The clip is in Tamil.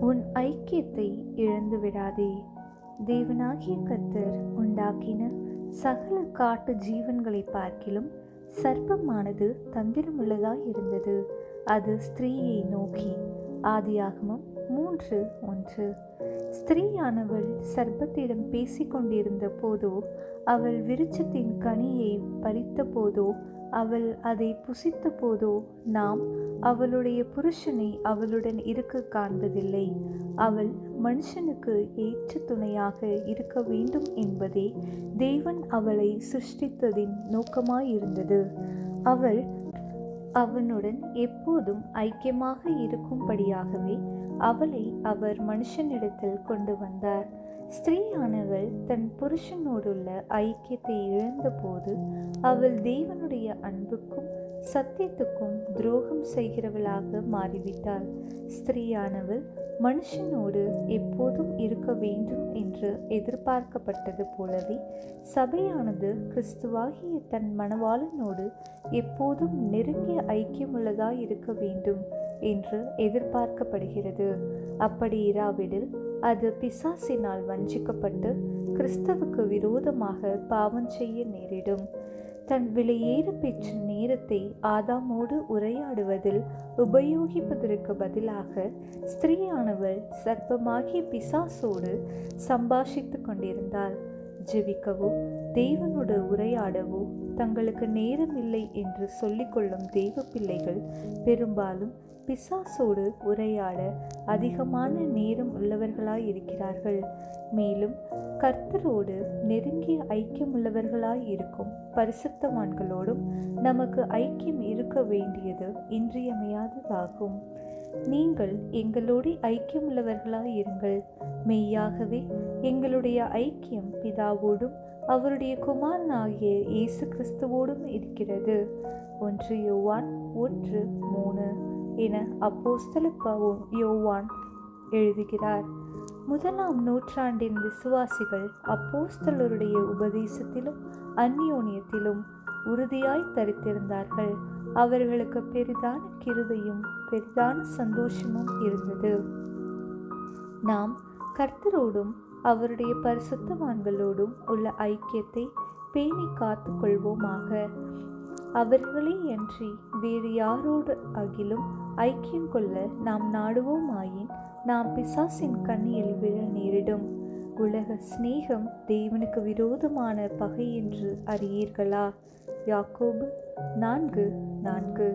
உன் ஐக்கியத்தை இழந்து விடாதே. தேவனாகிய கர்த்தர் உண்டாக்கின சகல காட்டு ஜீவன்களை பார்க்கிலும் சர்ப்பமானது தந்திரமுள்ளதாய் இருந்தது. அது ஸ்திரீயை நோக்கி, ஆதியாகமம் 3:1. ஸ்திரீயானவள் சர்ப்பத்திடம் பேசிக்கொண்டிருந்த போதோ, அவள் விருட்சத்தின் கனியை பறித்த போதோ, அவள் அதை புசித்த போதோ, நாம் அவளுடைய புருஷனை அவளுடன் இருக்க காண்பதில்லை. அவள் மனுஷனுக்கு ஏற்ற துணையாக இருக்க வேண்டும் என்பதே தேவன் அவளை சிருஷ்டித்ததின் நோக்கமாயிருந்தது. அவள் அவனுடன் எப்போதும் ஐக்கியமாக இருக்கும்படியாகவே அவளை அவர் மனுஷனிடத்தில் கொண்டு வந்தார். ஸ்திரீயானவள் தன் புருஷனோடுள்ள ஐக்கியத்தை இழந்தபோது அவள் தேவனுடைய அன்புக்கும் சத்தியத்துக்கும் துரோகம் செய்கிறவளாக மாறிவிட்டாள். ஸ்திரீயானவள் மனுஷனோடு எப்போதும் இருக்க வேண்டும் என்று எதிர்பார்க்கப்பட்டது போலவே சபையானது கிறிஸ்துவாகிய தன் மணவாளனோடு எப்போதும் நெருங்கிய ஐக்கியமுள்ளதாய் இருக்க வேண்டும் என்று எதிர்பார்க்கப்படுகிறது. அப்படி இராவிடில் அது பிசாசினால் வஞ்சிக்கப்பட்டு கிறிஸ்துவுக்கு விரோதமாக பாவம் செய்ய நேரிடும். தன் விலையேற பெற்ற நேரத்தை ஆதாமோடு உரையாடுவதில் உபயோகிப்பதற்கு பதிலாக ஸ்திரீயானவள் சர்ப்பமாகிய பிசாசோடு சம்பாஷித்து கொண்டிருந்தாள். ஜெபிக்கவோ தேவனோடு உரையாடவோ தங்களுக்கு நேரமில்லை என்று சொல்லிக்கொள்ளும் தெய்வ பிள்ளைகள் பெரும்பாலும் பிசாசோடு உரையாட அதிகமான நேரம் உள்ளவர்களாயிருக்கிறார்கள். மேலும் கர்த்தரோடு நெருங்கிய ஐக்கியமுள்ளவர்களாய் இருக்கும் பரிசுத்தவான்களோடும் நமக்கு ஐக்கியம் இருக்க வேண்டியது இன்றியமையாததாகும். நீங்கள் எங்களோடு ஐக்கியமுள்ளவர்களாய் இருங்கள். மெய்யாகவே எங்களுடைய ஐக்கியம் பிதாவோடும் அவருடைய குமாரனாகிய இயேசு கிறிஸ்துவோடும் இருக்கிறது. 1 யோவான் 1:3 என அப்போஸ்தலர் யோவான் எழுதுகிறார். 1ஆம் நூற்றாண்டின் விசுவாசிகள் அப்போஸ்தலருடைய உபதேசத்திலும் அந்யோன்யத்திலும் உறுதியாய் தரித்திருந்தார்கள். அவர்களுக்கு பெரிதான கிருபையும் பெரிதான சந்தோஷமும் இருந்தது. நாம் கர்த்தரோடும் அவருடைய பரிசுத்தவான்களோடும் உள்ள ஐக்கியத்தை பேணி காத்து கொள்வோமாக. அவர்களே அன்றி வேறு யாரோடு அகிலும் ஐக்கியம் கொள்ள நாம் நாடுவோமாயின் நாம் பிசாசின் கண்ணியில் விழ நேரிடும். உலக சிநேகம் தேவனுக்கு விரோதமான பகை என்று அறியீர்களா? யாக்கோபு 4:4.